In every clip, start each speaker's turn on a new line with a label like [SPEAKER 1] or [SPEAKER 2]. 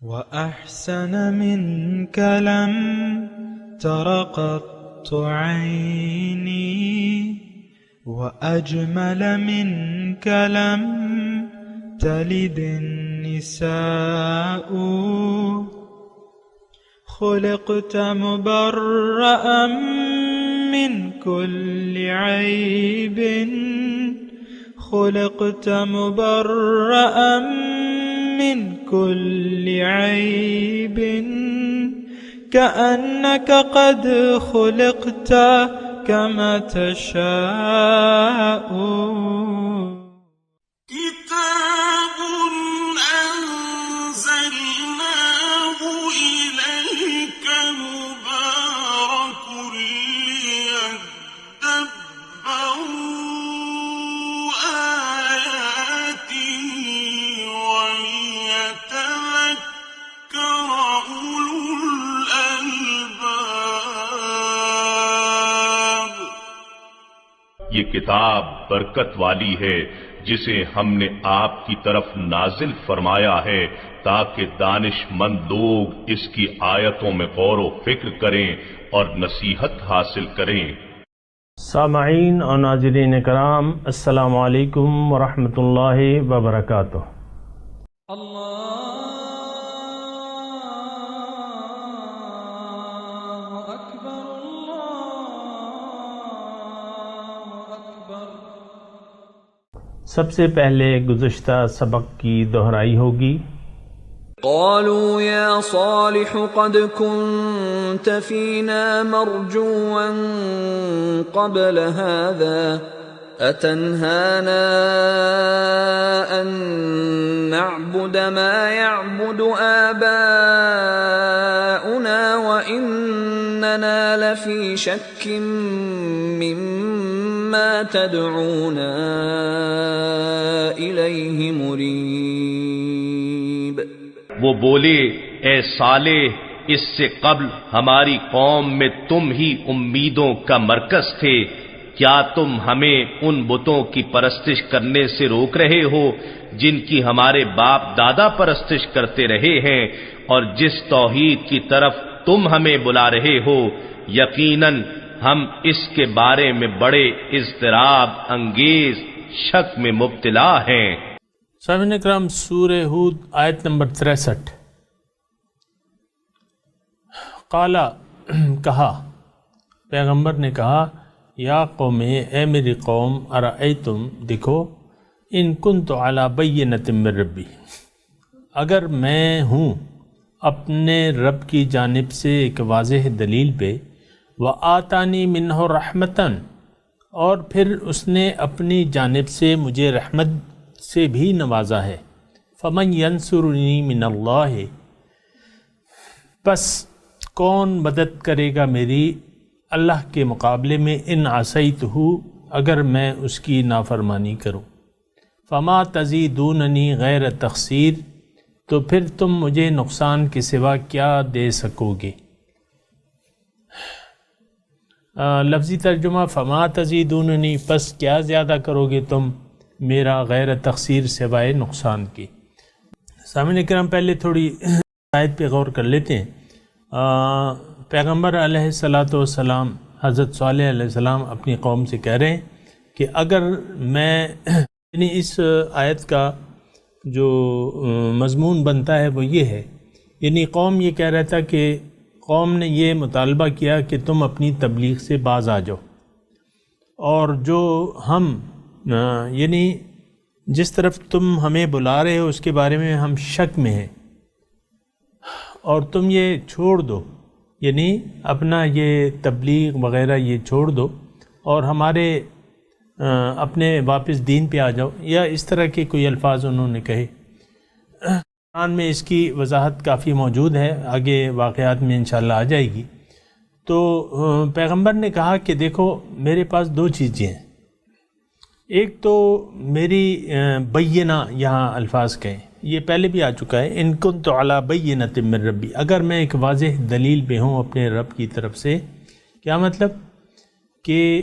[SPEAKER 1] وأحسن منك لم تر قط عيني وأجمل منك لم تلد النساء خلقت مبرأ من كل عيب خلقت مبرأ من كل عيب كأنك قد خلقت كما تشاء
[SPEAKER 2] كتاب أنزلناه إليك مبارك ليدبروا آياته وليتذكر أولو الألباب۔
[SPEAKER 3] یہ کتاب برکت والی ہے جسے ہم نے آپ کی طرف نازل فرمایا ہے تاکہ دانش مند لوگ اس کی آیتوں میں غور و فکر کریں اور نصیحت حاصل کریں۔
[SPEAKER 4] سامعین اور ناظرین کرام، السلام علیکم ورحمۃ اللہ وبرکاتہ۔ سب سے پہلے گزشتہ سبق کی دہرائی ہوگی۔
[SPEAKER 5] قالوا يا صالح قد كنت فينا مرجوا قبل هذا أتنهانا أن نعبد ما يعبد آباؤنا وإننا لفي شك مما تدعونا إليه مريب۔
[SPEAKER 6] وہ بولے اے صالح، اس سے قبل ہماری قوم میں تم ہی امیدوں کا مرکز تھے، کیا تم ہمیں ان بتوں کی پرستش کرنے سے روک رہے ہو جن کی ہمارے باپ دادا پرستش کرتے رہے ہیں اور جس توحید کی طرف تم ہمیں بلا رہے ہو؟ یقیناً ہم اس کے بارے میں بڑے اضطراب انگیز شک میں مبتلا ہیں۔
[SPEAKER 4] سامعین اکرام، سورہ ہود آیت نمبر 63۔ قالا، کہا، پیغمبر نے کہا، یا قوم، اے میری قوم، ارأیتم، دیکھو، ان کنت علی بینۃ من ربی، اگر میں ہوں اپنے رب کی جانب سے ایک واضح دلیل پہ، وآتانی منہ رحمتاً، اور پھر اس نے اپنی جانب سے مجھے رحمت سے بھی نوازا ہے، فمن ینصرنی من اللہ، پس کون مدد کرے گا میری اللہ کے مقابلے میں، ان عصیتہ، اگر میں اس کی نافرمانی کروں، فما تزیدوننی غیر تخسیر، تو پھر تم مجھے نقصان کے سوا کیا دے سکو گے۔ لفظی ترجمہ، فما تزیدوننی، پس کیا زیادہ کرو گے تم میرا غیر تخسیر سوائے نقصان کی۔ سامعین اکرام، پہلے تھوڑی آیت پہ غور کر لیتے ہیں۔ پیغمبر علیہ السلام حضرت صالح علیہ السلام اپنی قوم سے کہہ رہے ہیں کہ اگر میں، یعنی اس آیت کا جو مضمون بنتا ہے وہ یہ ہے، یعنی قوم یہ کہہ رہا تھا کہ قوم نے یہ مطالبہ کیا کہ تم اپنی تبلیغ سے باز آ جاؤ، اور جو ہم، یعنی جس طرف تم ہمیں بلا رہے ہو اس کے بارے میں ہم شک میں ہیں، اور تم یہ چھوڑ دو، یعنی اپنا یہ تبلیغ وغیرہ یہ چھوڑ دو اور ہمارے اپنے واپس دین پہ آ جاؤ، یا اس طرح کے کوئی الفاظ انہوں نے کہے۔ قرآن میں اس کی وضاحت کافی موجود ہے، آگے واقعات میں انشاءاللہ آ جائے گی۔ تو پیغمبر نے کہا کہ دیکھو، میرے پاس دو چیزیں ہیں، ایک تو میری بینہ، یہاں الفاظ کہیں، یہ پہلے بھی آ چکا ہے، ان کنت علی بینۃ من ربی، اگر میں ایک واضح دلیل پہ ہوں اپنے رب کی طرف سے۔ کیا مطلب؟ کہ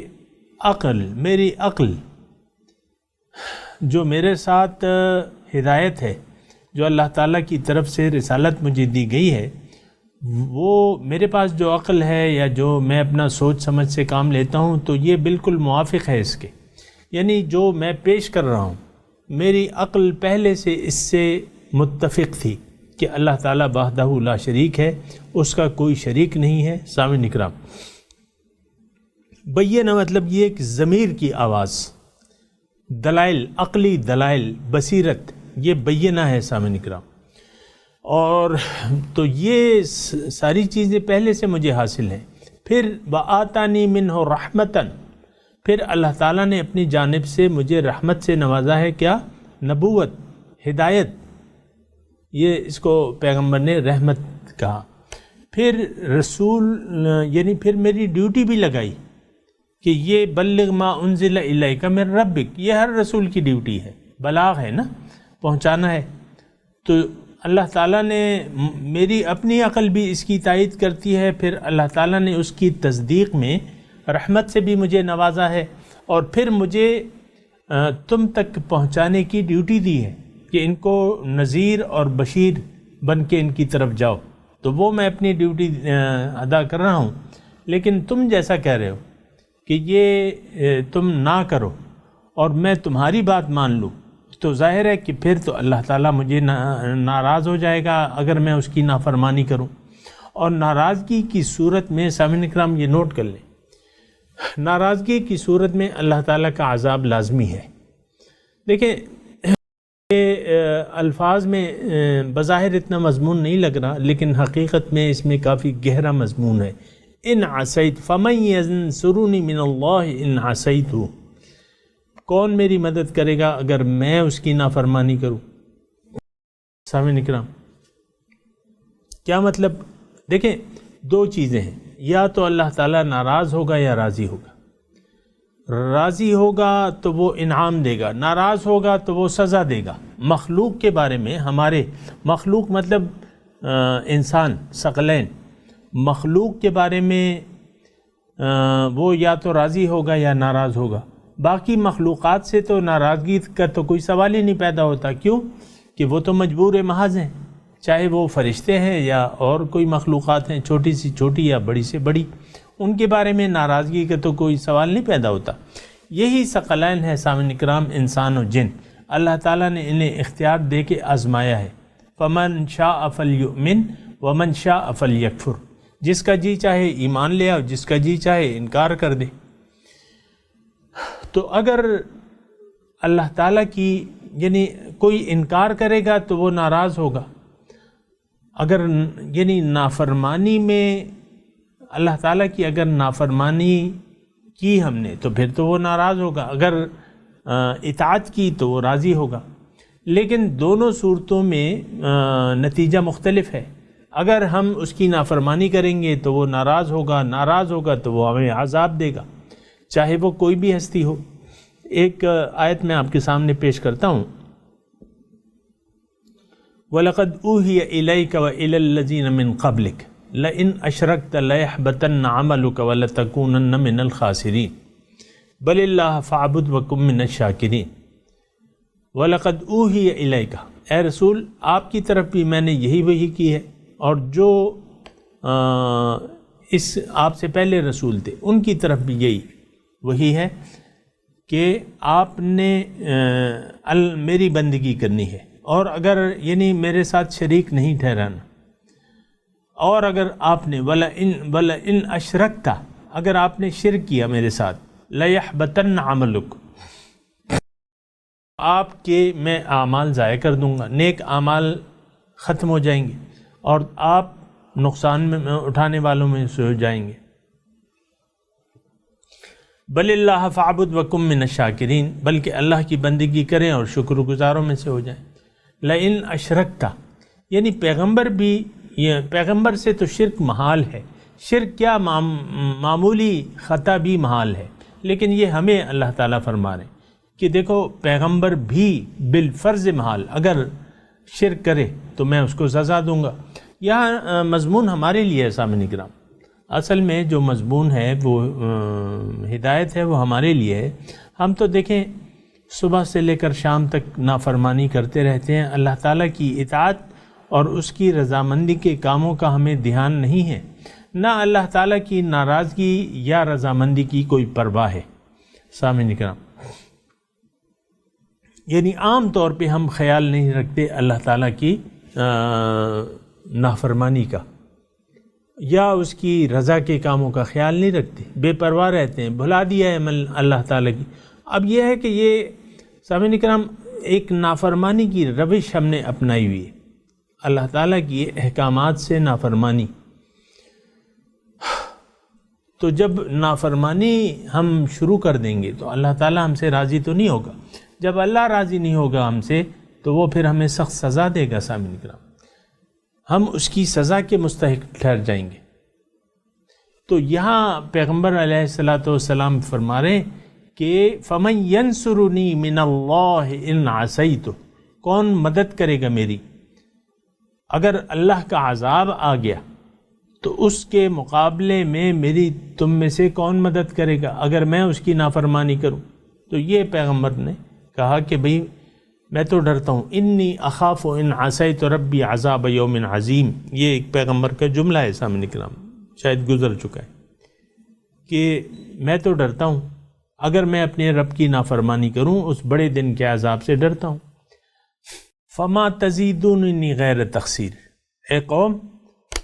[SPEAKER 4] عقل، میری عقل جو میرے ساتھ ہدایت ہے جو اللہ تعالیٰ کی طرف سے رسالت مجھے دی گئی ہے، وہ میرے پاس جو عقل ہے یا جو میں اپنا سوچ سمجھ سے کام لیتا ہوں تو یہ بالکل موافق ہے اس کے، یعنی جو میں پیش کر رہا ہوں میری عقل پہلے سے اس سے متفق تھی کہ اللہ تعالیٰ وحدہ لا شریک ہے، اس کا کوئی شریک نہیں ہے۔ سامعین اکرام، بینہ مطلب یہ کہ ضمیر کی آواز، دلائل، عقلی دلائل، بصیرت، یہ بینہ ہے سامعین اکرام۔ اور تو یہ ساری چیزیں پہلے سے مجھے حاصل ہیں۔ پھر وَآتَانِي مِنْهُ رَحْمَةً، پھر اللہ تعالیٰ نے اپنی جانب سے مجھے رحمت سے نوازا ہے، کیا؟ نبوت، ہدایت، یہ اس کو پیغمبر نے رحمت کہا۔ پھر رسول، یعنی پھر میری ڈیوٹی بھی لگائی کہ یہ بلغ ما انزل الیک من ربک، یہ ہر رسول کی ڈیوٹی ہے، بلاغ ہے نا، پہنچانا ہے۔ تو اللہ تعالیٰ نے میری اپنی عقل بھی اس کی تائید کرتی ہے، پھر اللہ تعالیٰ نے اس کی تصدیق میں رحمت سے بھی مجھے نوازا ہے، اور پھر مجھے تم تک پہنچانے کی ڈیوٹی دی ہے کہ ان کو نذیر اور بشیر بن کے ان کی طرف جاؤ۔ تو وہ میں اپنی ڈیوٹی ادا کر رہا ہوں، لیکن تم جیسا کہہ رہے ہو کہ یہ تم نہ کرو اور میں تمہاری بات مان لوں، تو ظاہر ہے کہ پھر تو اللہ تعالیٰ مجھے ناراض ہو جائے گا اگر میں اس کی نافرمانی کروں۔ اور ناراضگی کی صورت میں سامعین اکرام یہ نوٹ کر لیں، ناراضگی کی صورت میں اللہ تعالیٰ کا عذاب لازمی ہے۔ دیکھیں الفاظ میں بظاہر اتنا مضمون نہیں لگ رہا، لیکن حقیقت میں اس میں کافی گہرا مضمون ہے۔ ان عصیت فمن ینصرنی من اللہ ان عصیت، کون میری مدد کرے گا اگر میں اس کی نافرمانی کروں؟ سامعین اکرام، کیا مطلب؟ دیکھیں دو چیزیں ہیں، یا تو اللہ تعالیٰ ناراض ہوگا یا راضی ہوگا۔ راضی ہوگا تو وہ انعام دے گا، ناراض ہوگا تو وہ سزا دے گا۔ مخلوق کے بارے میں، ہمارے مخلوق مطلب انسان ثقلین، مخلوق کے بارے میں وہ یا تو راضی ہوگا یا ناراض ہوگا۔ باقی مخلوقات سے تو ناراضگی کا تو کوئی سوال ہی نہیں پیدا ہوتا، کیوں کہ وہ تو مجبور محض ہیں، چاہے وہ فرشتے ہیں یا اور کوئی مخلوقات ہیں، چھوٹی سی چھوٹی یا بڑی سے بڑی، ان کے بارے میں ناراضگی کا تو کوئی سوال نہیں پیدا ہوتا۔ یہی ثقلین ہے سامعین اکرام، انسان و جن، اللہ تعالیٰ نے انہیں اختیار دے کے آزمایا ہے۔ فمن شاء فلیؤمن ومن شاء فلیکفر، جس کا جی چاہے ایمان لے آؤ، جس کا جی چاہے انکار کر دے۔ تو اگر اللہ تعالیٰ کی یعنی کوئی انکار کرے گا تو وہ ناراض ہوگا، اگر یعنی نافرمانی میں اللہ تعالیٰ کی اگر نافرمانی کی ہم نے تو پھر تو وہ ناراض ہوگا، اگر اطاعت کی تو وہ راضی ہوگا۔ لیکن دونوں صورتوں میں نتیجہ مختلف ہے۔ اگر ہم اس کی نافرمانی کریں گے تو وہ ناراض ہوگا، ناراض ہوگا تو وہ ہمیں عذاب دے گا، چاہے وہ کوئی بھی ہستی ہو۔ ایک آیت میں آپ کے سامنے پیش کرتا ہوں، وَلَقَدْ أُوحِيَ إِلَيْكَ وَإِلَى الَّذِينَ مِنْ قَبْلِكَ لَئِنْ أَشْرَكْتَ لَيَحْبَطَنَّ عَمَلُكَ وَلَتَكُونَنَّ مِنَ الْخَاسِرِينَ بَلِ اللَّهَ فَاعْبُدْ وَكُن مِّنَ الشَّاكِرِينَ۔ وَلَقَدْ أُوحِيَ إِلَيْكَ، اے رسول آپ کی طرف بھی میں نے یہی وحی کی ہے، اور جو اس آپ سے پہلے رسول تھے ان کی طرف بھی یہی وحی ہے کہ آپ نے میری بندگی کرنی ہے، اور اگر یعنی میرے ساتھ شریک نہیں ٹھہرانا، اور اگر آپ نے وَلَئِنْ أَشْرَكْتَ، اگر آپ نے شرک کیا میرے ساتھ، لَيَحْبَطَنَّ عَمَلُكَ، آپ کے میں اعمال ضائع کر دوں گا، نیک اعمال ختم ہو جائیں گے اور آپ نقصان میں اٹھانے والوں میں سے ہو جائیں گے۔ بل اللہ فاعبد وکم من الشاکرین، بلکہ اللہ کی بندگی کریں اور شکر گزاروں میں سے ہو جائیں۔ لئن اشرکتا، یعنی پیغمبر بھی، یہ پیغمبر سے تو شرک محال ہے، شرک کیا معمولی خطا بھی محال ہے، لیکن یہ ہمیں اللہ تعالیٰ فرما رہے ہیں کہ دیکھو پیغمبر بھی بالفرض محال اگر شرک کرے تو میں اس کو سزا دوں گا۔ یہاں مضمون ہمارے لیے ہے سامعین کرام، اصل میں جو مضمون ہے وہ ہدایت ہے، وہ ہمارے لیے ہے۔ ہم تو دیکھیں صبح سے لے کر شام تک نافرمانی کرتے رہتے ہیں، اللہ تعالیٰ کی اطاعت اور اس کی رضامندی کے کاموں کا ہمیں دھیان نہیں ہے، نہ اللہ تعالیٰ کی ناراضگی یا رضامندی کی کوئی پرواہ ہے۔ سامعین کرام، یعنی عام طور پہ ہم خیال نہیں رکھتے اللہ تعالیٰ کی نافرمانی کا یا اس کی رضا کے کاموں کا خیال نہیں رکھتے، بے پرواہ رہتے ہیں، بھلا دیا ہے عمل اللہ تعالیٰ کی۔ اب یہ ہے کہ یہ سامعین کرام ایک نافرمانی کی روش ہم نے اپنائی ہوئی ہے، اللہ تعالیٰ کی احکامات سے نافرمانی۔ تو جب نافرمانی ہم شروع کر دیں گے تو اللہ تعالیٰ ہم سے راضی تو نہیں ہوگا، جب اللہ راضی نہیں ہوگا ہم سے تو وہ پھر ہمیں سخت سزا دے گا۔ سامعین کرام، ہم اس کی سزا کے مستحق ٹھہر جائیں گے۔ تو یہاں پیغمبر علیہ الصلاۃ والسلام فرما رہے ہیں کہ فَمَن يَنْصُرُنِي مِنَ اللَّهِ إِنْ عَصَيْتُ، کون مدد کرے گا میری اگر اللہ کا عذاب آ گیا، تو اس کے مقابلے میں میری تم میں سے کون مدد کرے گا اگر میں اس کی نافرمانی کروں؟ تو یہ پیغمبر نے کہا کہ بھئی میں تو ڈرتا ہوں، انی اخاف ان عصیت ربی عذاب یوم عظیم، یہ ایک پیغمبر کا جملہ ہے سامنے کرام، شاید گزر چکا ہے کہ میں تو ڈرتا ہوں اگر میں اپنے رب کی نافرمانی کروں اس بڑے دن کے عذاب سے ڈرتا ہوں۔ فما تزیدوننی غیر تقصیر، اے قوم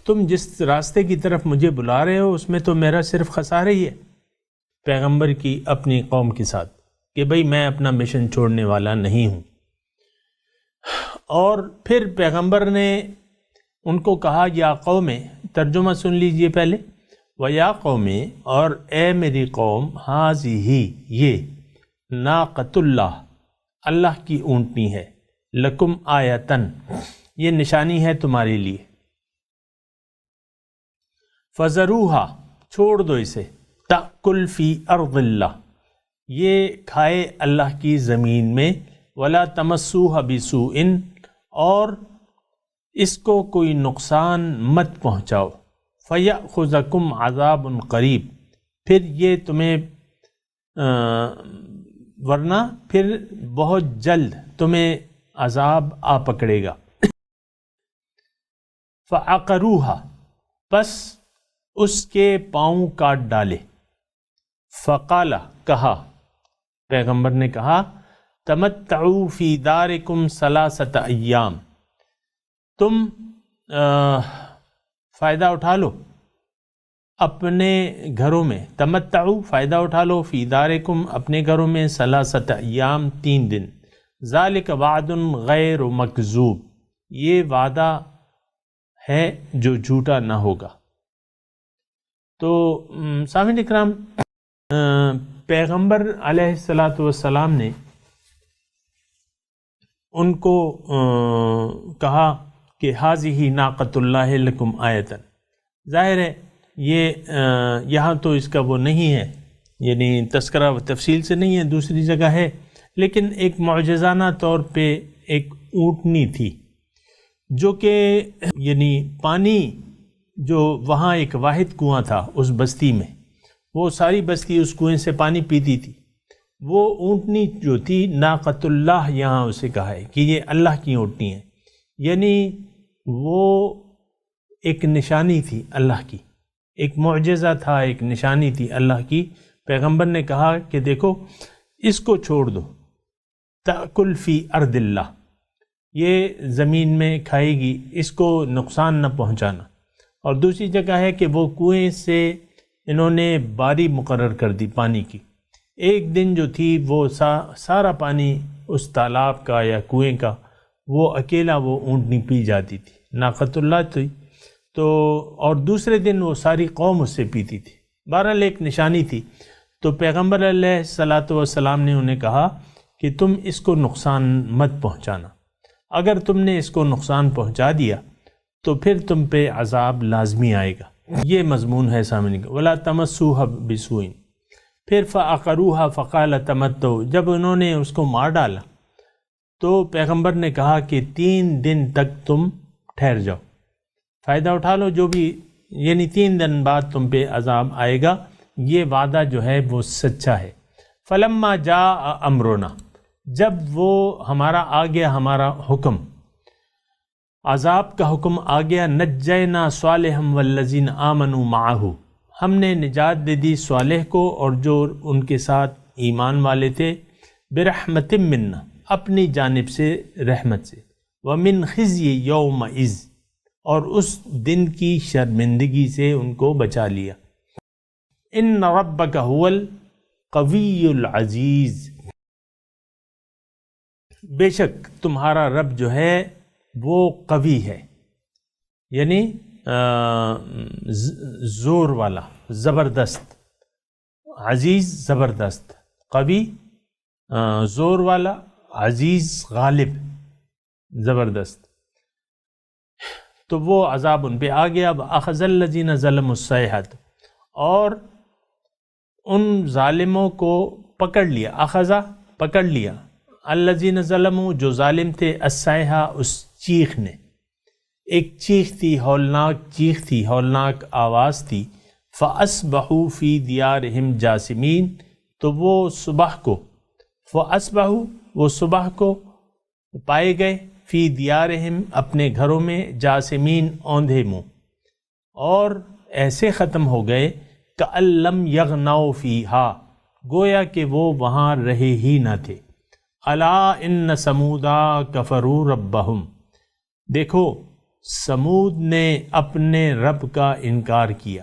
[SPEAKER 4] تم جس راستے کی طرف مجھے بلا رہے ہو اس میں تو میرا صرف خسارہ ہی ہے، پیغمبر کی اپنی قوم کے ساتھ، کہ بھئی میں اپنا مشن چھوڑنے والا نہیں ہوں۔ اور پھر پیغمبر نے ان کو کہا یا قوم، ترجمہ سن لیجئے پہلے، وَيَا قوم، اور اے میری قوم، ہٰذِهِ، یہ ناقۃ اللہ، اللہ کی اونٹنی ہے، لکم آیتن، یہ نشانی ہے تمہارے لیے، فَذَرُوهَا، چھوڑ دو اسے، تَأْکُلْ فِی أَرْضِ اللہ، یہ کھائے اللہ کی زمین میں، وَلَا تَمَسُّوهَا بِسُوءٍ، اور اس کو کوئی نقصان مت پہنچاؤ، فَيَأْخُذَكُمْ عَذَابٌ قَرِیب، پھر یہ تمہیں ورنہ پھر بہت جلد تمہیں عذاب آ پکڑے گا۔ فَعَقَرُوهَا، پس اس کے پاؤں کاٹ ڈالے، فقال، کہا، پیغمبر نے کہا، تمتعوا فی دارکم ثلاثۃ ایام، تم فائدہ اٹھا لو اپنے گھروں میں، تمتعوا فائدہ اٹھا لو، فی دارکم اپنے گھروں میں، ثلاثۃ ایام 3 دن، ذالک وعد غیر مکذوب، یہ وعدہ ہے جو جھوٹا نہ ہوگا۔ تو سامعین اکرام، پیغمبر علیہ الصلاۃ والسلام نے ان کو کہا کہ ھذہ ناقۃ اللہ لکم آیتن، ظاہر ہے یہ یہاں تو اس کا وہ نہیں ہے، یعنی تذکرہ و تفصیل سے نہیں ہے، دوسری جگہ ہے، لیکن ایک معجزانہ طور پہ ایک اونٹنی تھی جو کہ یعنی پانی، جو وہاں ایک واحد کنواں تھا اس بستی میں، وہ ساری بستی اس کنویں سے پانی پیتی تھی، وہ اونٹنی جو تھی ناقۃ اللہ یہاں اسے کہا ہے کہ یہ اللہ کی اونٹنی ہے، یعنی وہ ایک نشانی تھی اللہ کی، ایک معجزہ تھا، ایک نشانی تھی اللہ کی۔ پیغمبر نے کہا کہ دیکھو اس کو چھوڑ دو، تأکل فی ارض اللہ، یہ زمین میں کھائے گی، اس کو نقصان نہ پہنچانا۔ اور دوسری جگہ ہے کہ وہ کنویں سے انہوں نے باری مقرر کر دی پانی کی، ایک دن جو تھی وہ سارا پانی اس تالاب کا یا کنویں کا وہ اکیلا وہ اونٹنی پی جاتی تھی، ناقۃ اللہ تھی، تو اور دوسرے دن وہ ساری قوم اس سے پیتی تھی، بہرحال ایک نشانی تھی۔ تو پیغمبر علیہ الصلاۃ والسلام نے انہیں کہا کہ تم اس کو نقصان مت پہنچانا، اگر تم نے اس کو نقصان پہنچا دیا تو پھر تم پہ عذاب لازمی آئے گا۔ یہ مضمون ہے سامنے کا، وَلَا تَمَسُّوهَا بِسُوءٍ۔ پھر فَعَقَرُوهَا فَقَالَ تَمَتَّعُوا، جب انہوں نے اس کو مار ڈالا تو پیغمبر نے کہا کہ 3 دن تک تم ٹھہر جاؤ، فائدہ اٹھا لو جو بھی، یعنی 3 دن بعد تم پہ عذاب آئے گا، یہ وعدہ جو ہے وہ سچا ہے۔ فَلَمَّا جَاءَ أَمْرُنَا، جب وہ ہمارا آ گیا ہمارا حکم، عذاب کا حکم آ گیا، نجینا صالحا والذین آمنوا معہ، ہم نے نجات دے دی صالح کو اور جو ان کے ساتھ ایمان والے تھے، برحمت منا، اپنی جانب سے رحمت سے، ومن خزی یومئذ، اور اس دن کی شرمندگی سے ان کو بچا لیا۔ ان ربک هو القوی العزیز، بے شک تمہارا رب جو ہے وہ قوی ہے، یعنی زور والا، زبردست، عزیز زبردست، قوی زور والا، عزیز غالب، زبردست۔ تو وہ عذاب ان پہ آ گیا۔ اخذ الذین ظلموا الصیحۃ، اور ان ظالموں کو پکڑ لیا، اخذا پکڑ لیا، الذین ظلموا جو ظالم تھے، الصیحہ اس چیخ نے، ایک چیخ تھی، ہولناک چیخ تھی، ہولناک آواز تھی، فاصبحوا فی دیارہم جاثمین، تو وہ صبح کو، فاصبحوا وہ صبح کو پائے گئے، فی دیارہم اپنے گھروں میں، جاثمین اوندھے منہ، اور ایسے ختم ہو گئے کأن لم یغنوا فیہا، گویا کہ وہ وہاں رہے ہی نہ تھے۔ الا ان سمودا کفروا ربہم، دیکھو سمود نے اپنے رب کا انکار کیا۔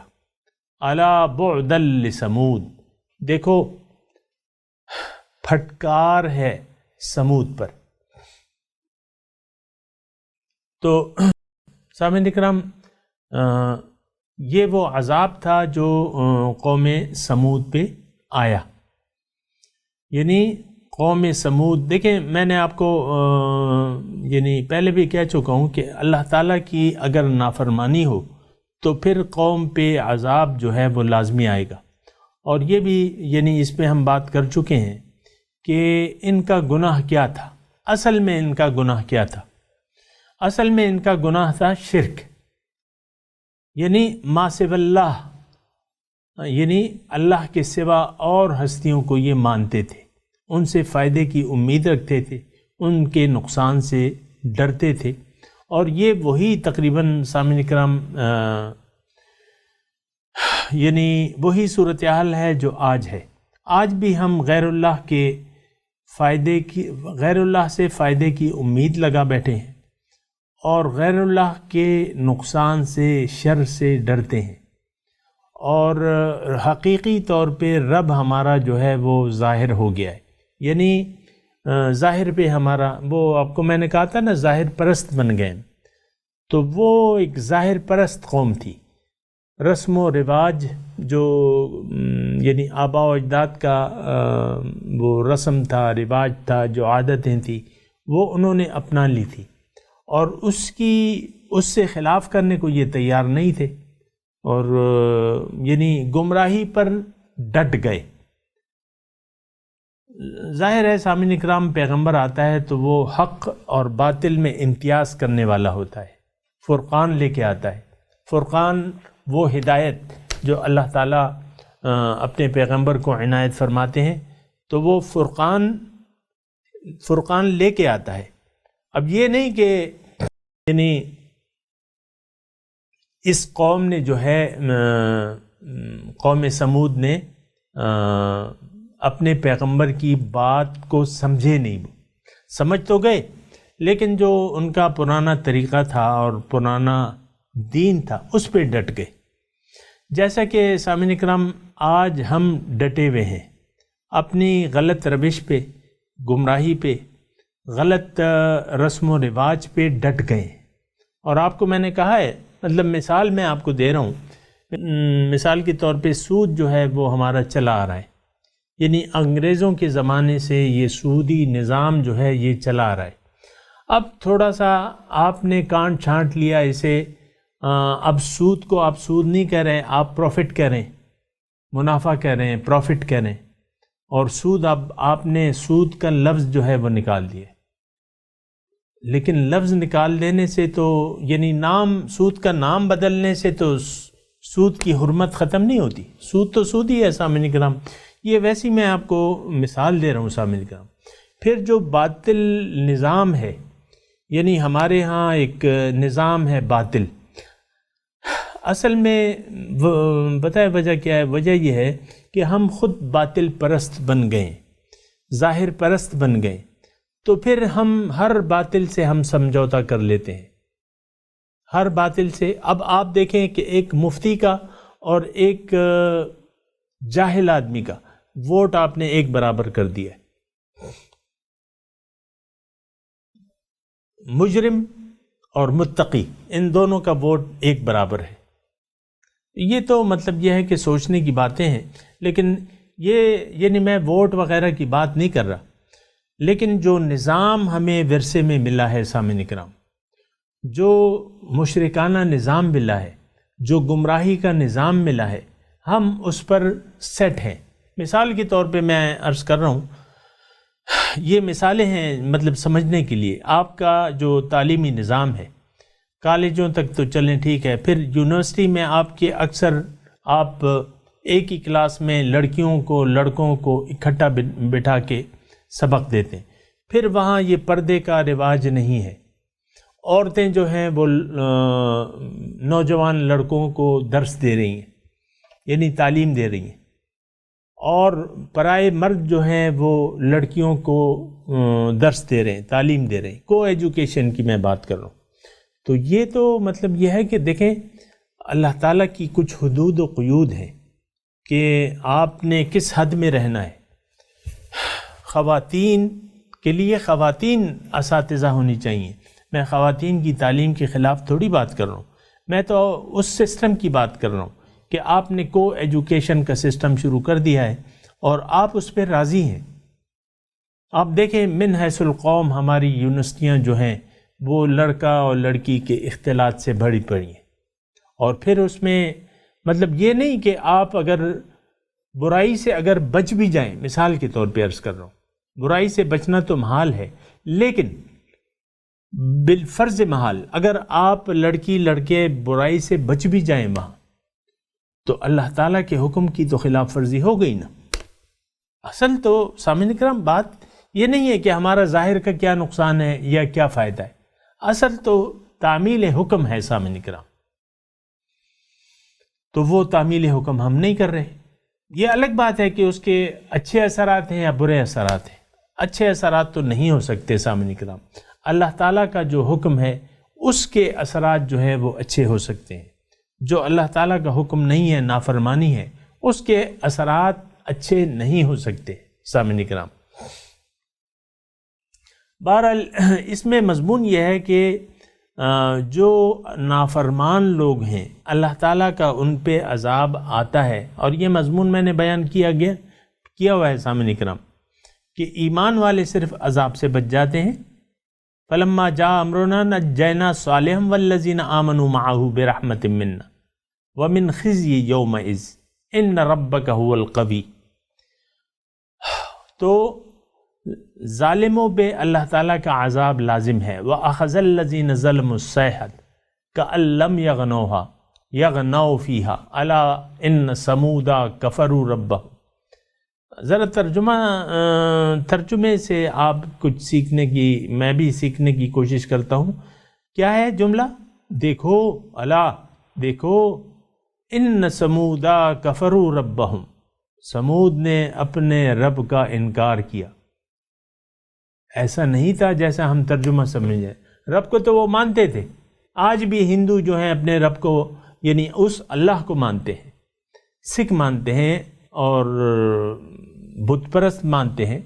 [SPEAKER 4] الا بعدا لسمود، دیکھو پھٹکار ہے سمود پر۔ تو سامعین اکرام، یہ وہ عذاب تھا جو قوم سمود پہ آیا، یعنی قوم سمود، دیکھیں میں نے آپ کو یعنی پہلے بھی کہہ چکا ہوں کہ اللہ تعالیٰ کی اگر نافرمانی ہو تو پھر قوم پہ عذاب جو ہے وہ لازمی آئے گا، اور یہ بھی یعنی اس پہ ہم بات کر چکے ہیں کہ ان کا گناہ کیا تھا۔ اصل میں ان کا گناہ کیا تھا؟ اصل میں ان کا گناہ تھا شرک، یعنی ما سوی اللہ، یعنی اللہ کے سوا اور ہستیوں کو یہ مانتے تھے، ان سے فائدے کی امید رکھتے تھے، ان کے نقصان سے ڈرتے تھے، اور یہ وہی تقریباً سامعین کرام یعنی وہی صورتحال ہے جو آج ہے۔ آج بھی ہم غیر اللہ کے فائدے کی، غیر اللہ سے فائدے کی امید لگا بیٹھے ہیں، اور غیر اللہ کے نقصان سے، شر سے ڈرتے ہیں، اور حقیقی طور پہ رب ہمارا جو ہے وہ ظاہر ہو گیا ہے، یعنی ظاہر پہ ہمارا، وہ آپ کو میں نے کہا تھا نا ظاہر پرست بن گئے، تو وہ ایک ظاہر پرست قوم تھی۔ رسم و رواج جو یعنی آباء و اجداد کا وہ رسم تھا، رواج تھا، جو عادتیں تھیں، وہ انہوں نے اپنا لی تھی، اور اس سے خلاف کرنے کو یہ تیار نہیں تھے، اور یعنی گمراہی پر ڈٹ گئے۔ ظاہر ہے سامعین اکرام، پیغمبر آتا ہے تو وہ حق اور باطل میں امتیاز کرنے والا ہوتا ہے، فرقان لے کے آتا ہے۔ فرقان وہ ہدایت جو اللہ تعالیٰ اپنے پیغمبر کو عنایت فرماتے ہیں، تو وہ فرقان لے کے آتا ہے۔ اب یہ نہیں کہ یعنی اس قوم نے جو ہے، قوم سمود نے اپنے پیغمبر کی بات کو سمجھے نہیں، سمجھ تو گئے لیکن جو ان کا پرانا طریقہ تھا اور پرانا دین تھا اس پہ ڈٹ گئے۔ جیسا کہ سامعین اکرام آج ہم ڈٹے ہوئے ہیں اپنی غلط روش پہ، گمراہی پہ، غلط رسم و رواج پہ ڈٹ گئے، اور آپ کو میں نے کہا ہے، مطلب مثال میں آپ کو دے رہا ہوں، مثال کے طور پہ سود جو ہے وہ ہمارا چلا آ رہا ہے، یعنی انگریزوں کے زمانے سے یہ سودی نظام جو ہے یہ چلا آ رہا ہے۔ اب تھوڑا سا آپ نے کانٹ چھانٹ لیا اسے، اب سود کو آپ سود نہیں کہہ رہے، آپ پروفٹ کہہ رہے ہیں، منافع کہہ رہے ہیں، پروفٹ کہہ رہے ہیں، اور سود، اب آپ نے سود کا لفظ جو ہے وہ نکال دیا، لیکن لفظ نکال دینے سے تو یعنی نام، سود کا نام بدلنے سے تو سود کی حرمت ختم نہیں ہوتی، سود تو سود ہی ہے سامعین کرام۔ یہ ویسی میں آپ کو مثال دے رہا ہوں سامعین کرام۔ پھر جو باطل نظام ہے، یعنی ہمارے ہاں ایک نظام ہے باطل، اصل میں بتائے وجہ کیا ہے؟ وجہ یہ ہے کہ ہم خود باطل پرست بن گئے، ظاہر پرست بن گئے، تو پھر ہم ہر باطل سے ہم سمجھوتا کر لیتے ہیں، ہر باطل سے۔ اب آپ دیکھیں کہ ایک مفتی کا اور ایک جاہل آدمی کا ووٹ آپ نے ایک برابر کر دیا ہے، مجرم اور متقی، ان دونوں کا ووٹ ایک برابر ہے۔ یہ تو مطلب یہ ہے کہ سوچنے کی باتیں ہیں، لیکن یہ یعنی میں ووٹ وغیرہ کی بات نہیں کر رہا، لیکن جو نظام ہمیں ورثے میں ملا ہے سامعین اکرام، جو مشرکانہ نظام ملا ہے، جو گمراہی کا نظام ملا ہے، ہم اس پر سیٹ ہیں۔ مثال کے طور پہ میں عرض کر رہا ہوں، یہ مثالیں ہیں مطلب سمجھنے کے لیے۔ آپ کا جو تعلیمی نظام ہے، کالجوں تک تو چلیں ٹھیک ہے، پھر یونیورسٹی میں آپ کے اکثر آپ ایک ہی کلاس میں لڑکیوں کو لڑکوں کو اکٹھا بٹھا کے سبق دیتے ہیں، پھر وہاں یہ پردے کا رواج نہیں ہے، عورتیں جو ہیں وہ نوجوان لڑکوں کو درس دے رہی ہیں، یعنی تعلیم دے رہی ہیں، اور پرائے مرد جو ہیں وہ لڑکیوں کو درس دے رہے ہیں، تعلیم دے رہے ہیں، کو ایجوکیشن کی میں بات کر رہا ہوں۔ تو یہ تو مطلب یہ ہے کہ دیکھیں اللہ تعالیٰ کی کچھ حدود و قیود ہیں کہ آپ نے کس حد میں رہنا ہے۔ خواتین کے لیے خواتین اساتذہ ہونی چاہیے، میں خواتین کی تعلیم کے خلاف تھوڑی بات کر رہا ہوں، میں تو اس سسٹم کی بات کر رہا ہوں کہ آپ نے کو ایجوکیشن کا سسٹم شروع کر دیا ہے اور آپ اس پہ راضی ہیں۔ آپ دیکھیں من حیث القوم ہماری یونیورسٹیاں جو ہیں وہ لڑکا اور لڑکی کے اختلاط سے بھری پڑی ہیں، اور پھر اس میں مطلب یہ نہیں کہ آپ اگر برائی سے اگر بچ بھی جائیں، مثال کے طور پہ عرض کر رہا ہوں، برائی سے بچنا تو محال ہے، لیکن بالفرض محال اگر آپ لڑکی لڑکے برائی سے بچ بھی جائیں وہاں، تو اللہ تعالیٰ کے حکم کی تو خلاف ورزی ہو گئی نا۔ اصل تو سامعین اکرام بات یہ نہیں ہے کہ ہمارا ظاہر کا کیا نقصان ہے یا کیا فائدہ ہے، اصل تو تعمیل حکم ہے سامعین اکرام، تو وہ تعمیل حکم ہم نہیں کر رہے۔ یہ الگ بات ہے کہ اس کے اچھے اثرات ہیں یا برے اثرات ہیں، اچھے اثرات تو نہیں ہو سکتے سامعین اکرام، اللہ تعالیٰ کا جو حکم ہے اس کے اثرات جو ہیں وہ اچھے ہو سکتے ہیں، جو اللہ تعالیٰ کا حکم نہیں ہے، نافرمانی ہے، اس کے اثرات اچھے نہیں ہو سکتے سامعین اکرام۔ بہرحال اس میں مضمون یہ ہے کہ جو نافرمان لوگ ہیں اللہ تعالیٰ کا ان پہ عذاب آتا ہے، اور یہ مضمون میں نے بیان کیا ہوا ہے سامعین اکرام کہ ایمان والے صرف عذاب سے بچ جاتے ہیں۔ فلما جاء امرنا نجینا صالحا والذین آمنوا معه برحمت منا ومن خزي یومئذ ان ربک هو القوی۔ تو ظالموں پہ اللہ تعالیٰ کا عذاب لازم ہے۔ وَأَخَذَ الَّذِينَ ظَلَمُوا الصَّيْحَةُ كَأَن لَّمْ يَغْنَوْا فِيهَا أَلَا إِنَّ ثَمُودَ كَفَرُوا رَبَّهُمْ۔ ذرا ترجمے سے آپ کچھ سیکھنے کی، میں بھی سیکھنے کی کوشش کرتا ہوں۔ کیا ہے جملہ؟ دیکھو الا، دیکھو ان ثمود کفروا ربہم، سمود نے اپنے رب کا انکار کیا۔ ایسا نہیں تھا جیسا ہم ترجمہ سمجھیں، رب کو تو وہ مانتے تھے، آج بھی ہندو جو ہیں اپنے رب کو یعنی اس اللہ کو مانتے ہیں، سکھ مانتے ہیں اور بت پرست مانتے ہیں۔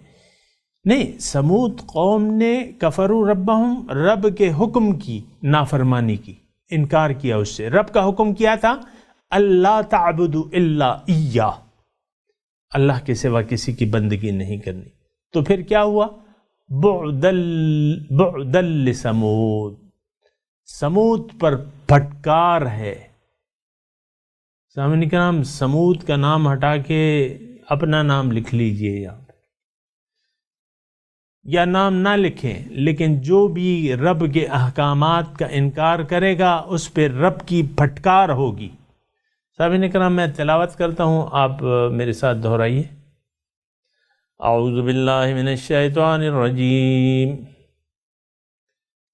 [SPEAKER 4] نہیں، سمود قوم نے کفروا ربہم، رب کے حکم کی نافرمانی کی، انکار کیا اس سے۔ رب کا حکم کیا تھا اللہ تعبدوا الا ایہ، اللہ کے سوا کسی کی بندگی نہیں کرنی۔ تو پھر کیا ہوا؟ بعدل لثمود، سمود پر پھٹکار ہے۔ سامعین کرام سمود کا نام ہٹا کے اپنا نام لکھ لیجئے یہاں پہ، یا نام نہ لکھیں، لیکن جو بھی رب کے احکامات کا انکار کرے گا اس پہ رب کی پھٹکار ہوگی۔ سامعین کرام میں تلاوت کرتا ہوں، آپ میرے ساتھ دہرائیے۔ اعوذ باللہ من الشیطان الرجیم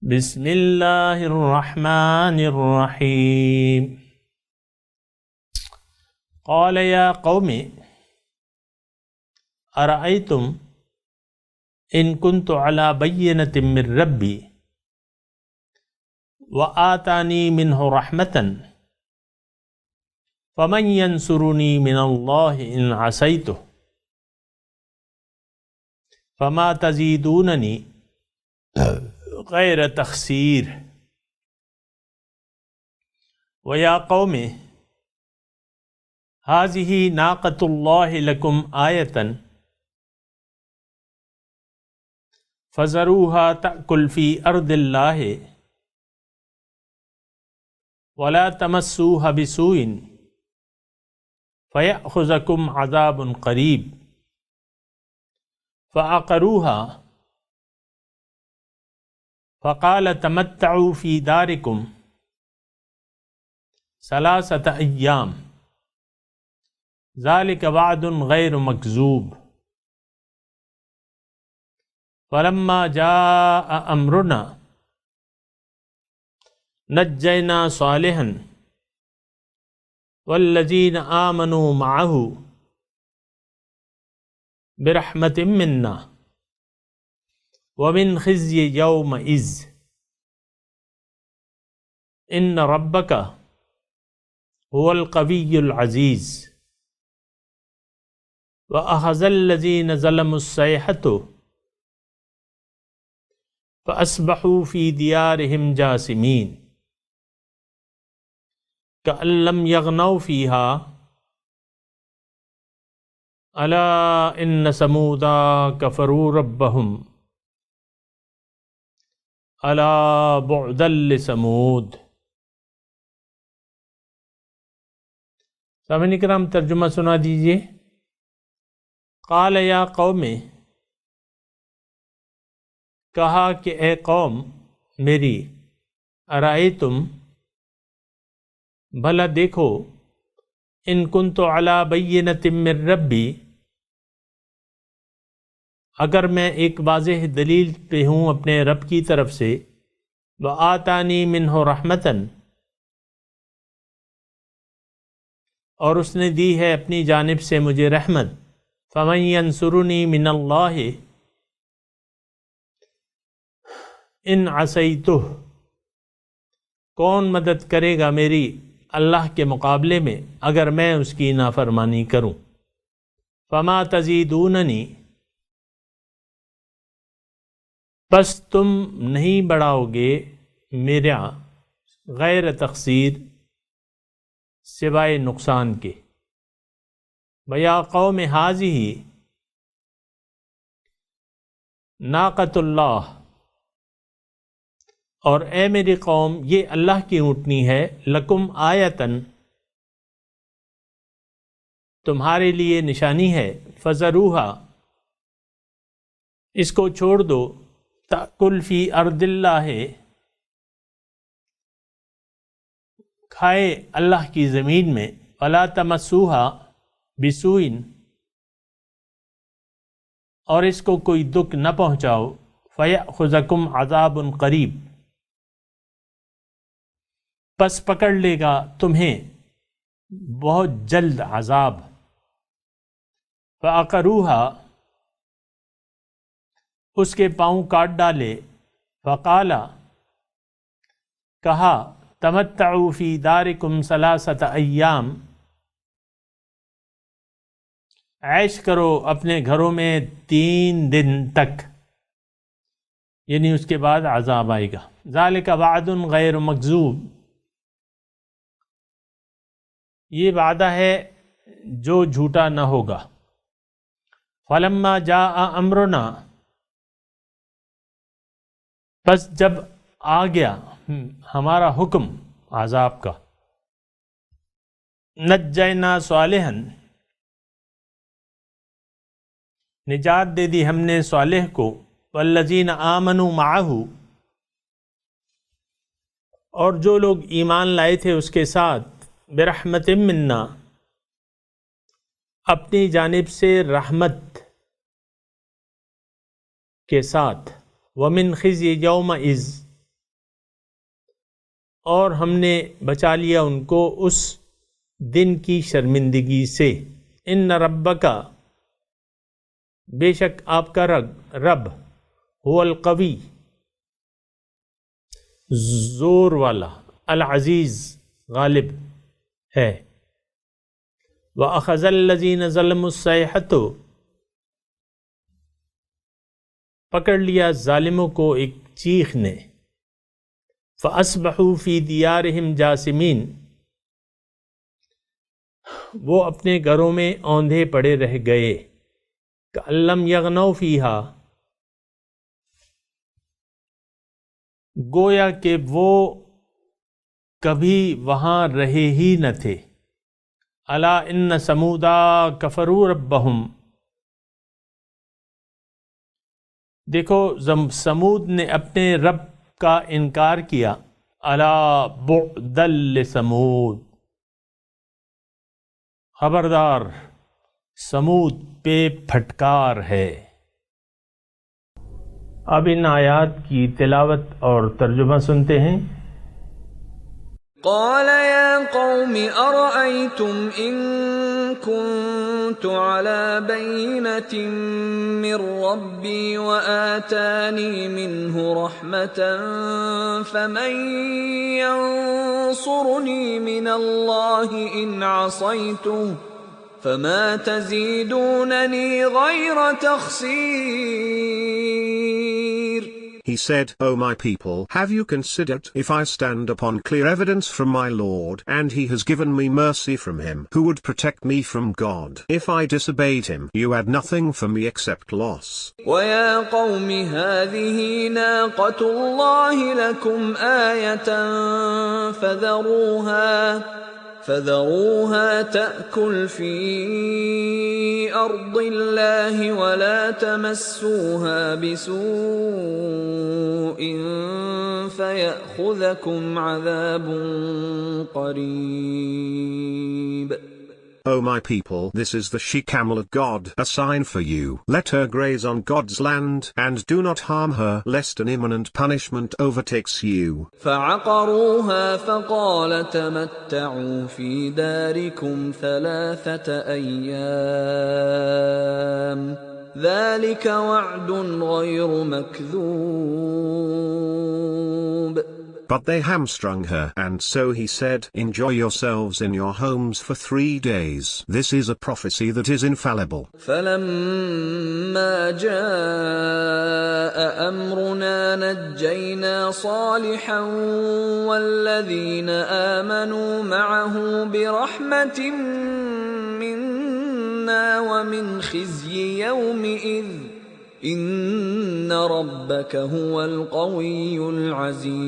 [SPEAKER 4] بسم اللہ الرحمن الرحیم قال یا قوم ارأیتم ان کنت علی بینۃ من ربی وآتانی منہ رحمۃ فمن ینصرنی من اللہ ان عصیتہ فما تزیدوننی غیر تخسیر ویا قوم هذه ناقۃ اللہ لکم آیۃ فذروها تأکل فی ارض اللہ ولا تمسوها بسوء فیأخذکم عذاب قریب فعقروها فقال تمتعوا فی دارکم ثلاثة ایام ذلک وعد غیر مکذوب فلما جاء امرنا نجینا صالحا والذین آمنوا معه برحمت منا ومن خزي يومئذ ان ربك هو القوي العزيز وأخذ الذين ظلموا الصيحة فأصبحوا في ديارهم جاثمين كأن لم يغنوا فيها ألا إن ثمودا كفروا ربهم ألا بعدا لثمود۔ سامعین کرام ترجمہ سنا دیجئے۔ قال یا قوم، کہا کہ اے قوم میری، ارائیتم، بھلا دیکھو، ان کنت علی بینۃ من ربی، اگر میں ایک واضح دلیل پہ ہوں اپنے رب کی طرف سے، وآتانی منہ رحمتاً، اور اس نے دی ہے اپنی جانب سے مجھے رحمت، فمن ینصرنی من اللہ ان عصیتہ، کون مدد کرے گا میری اللہ کے مقابلے میں اگر میں اس کی نافرمانی کروں، فما تزیدوننی، بس تم نہیں بڑھاؤ گے میرا غیر تقصیر سوائے نقصان کے۔ ویا قوم ھذہ ناقۃ اللہ، اور اے میری قوم یہ اللہ کی اونٹنی ہے، لکم آیتن، تمہارے لیے نشانی ہے، فذروہا، اس کو چھوڑ دو، تأکل فی ارض اللہ، کھائے اللہ کی زمین میں، ولا تمسوہا بسوء، اور اس کو کوئی دکھ نہ پہنچاؤ، فیأخذکم عذاب قریب، پس پکڑ لے گا تمہیں بہت جلد عذاب۔ فعقروہا، اس کے پاؤں کاٹ ڈالے، فقالا، کہا، تمتعوا فی دارکم ثلاثۃ ایام، عیش کرو اپنے گھروں میں 3 دن تک، یعنی اس کے بعد عذاب آئے گا۔ ذالک وعد غیر مکذوب، یہ وعدہ ہے جو جھوٹا نہ ہوگا۔ فلما جاء امرنا، بس جب آ گیا ہمارا حکم عذاب کا، نجینا صالحا، نجات دے دی ہم نے صالح کو، والذین آمنوا معہ، اور جو لوگ ایمان لائے تھے اس کے ساتھ، برحمت منا، اپنی جانب سے رحمت کے ساتھ، وَمِنْ خِزْيِ يَوْمَئِذٍ، اور ہم نے بچا لیا ان کو اس دن کی شرمندگی سے. ان ربک، بے شک آپ کا رب، هو القوی، زور والا، العزیز، غالب ہے. وَأَخَذَ الَّذِينَ ظَلَمُوا الصَّيْحَةُ، پکڑ لیا ظالموں کو ایک چیخ نے. فَأَصْبَحُوا فِي دِيَارِهِمْ جَاثِمِينَ، وہ اپنے گھروں میں اوندھے پڑے رہ گئے. كَأَن لَّمْ يَغْنَوْا فِيهَا، گویا کہ وہ کبھی وہاں رہے ہی نہ تھے. الا ان سمودا کفروا ربہم، دیکھو سمود نے اپنے رب کا انکار کیا. الا بعدا لسمود، خبردار سمود پہ پھٹکار ہے. اب ان آیات کی تلاوت اور ترجمہ سنتے ہیں.
[SPEAKER 5] قال يا قوم أرأيتم إن كنت على بينة من ربي وآتاني منه رحمة فمن ينصرني من الله إن عصيته فما تزيدونني غير تخسير.
[SPEAKER 7] He said, O my people, have you considered, if I stand upon clear evidence from my Lord, and he has given me mercy from him, who would protect me from God? If I disobeyed him, you had nothing for me except loss.
[SPEAKER 5] وَيَا قَوْمِ هَذِهِ نَاقَةُ اللَّهِ لَكُمْ آيَةً فذروها تأكل في أرض الله ولا تمسوها بسوء فيأخذكم عذاب قريب.
[SPEAKER 7] O my people, this is the she-camel of God, a sign for you. Let her graze on God's land, and do not harm her, lest an imminent punishment overtakes you.
[SPEAKER 5] فعقروها فقال تمتعوا في داركم 3 أيام ذلك وعد غير مكذوب.
[SPEAKER 7] But they hamstrung her, and so he said, enjoy yourselves in your homes for 3 days. This is a prophecy that is infallible.
[SPEAKER 5] فَلَمَّا جَاءَ أَمْرُنَا نَجَّيْنَا صَالِحًا وَالَّذِينَ آمَنُوا مَعَهُ بِرَحْمَةٍ مِّنَّا وَمِنْ خِزْيِ يَوْمِئِذٍ إِنَّ رَبَّكَ هُوَ الْقَوِيُّ الْعَزِيزُ.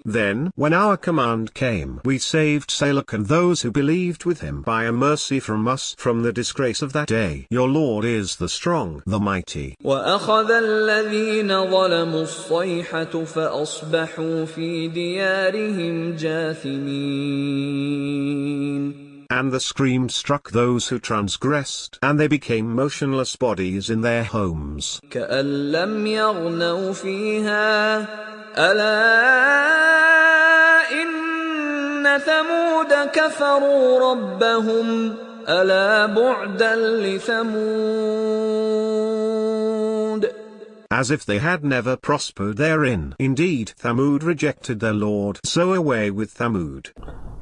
[SPEAKER 7] Then, when our command came, we saved Salak and those who believed with him by a mercy from us from the disgrace of that day. Your Lord is the strong, the mighty.
[SPEAKER 5] وَأَخَذَ الَّذِينَ ظَلَمُوا الصَّيْحَةُ فَأَصْبَحُوا فِي دِيَارِهِمْ جَاثِمِينَ.
[SPEAKER 7] And the scream struck those who transgressed, and they became motionless bodies in their homes.
[SPEAKER 5] كَأَن لَّمْ يَغْنَوْا فِيهَا أَلَا إِنَّ ثَمُودَ كَفَرُوا رَبَّهُمْ أَلَا بُعْدًا لِثَمُودَ.
[SPEAKER 7] As if they had never prospered therein. Indeed, Thamud rejected their Lord, so away with Thamud.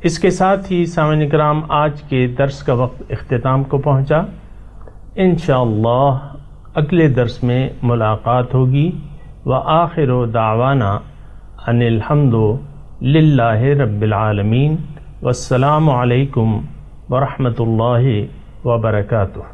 [SPEAKER 4] اس کے ساتھ ہی سامعین کرام آج کے درس کا وقت اختتام کو پہنچا. انشاءاللہ اگلے درس میں ملاقات ہوگی. وآخر دعوانا ان الحمد للہ رب العالمین. والسلام علیکم ورحمۃ اللہ وبرکاتہ.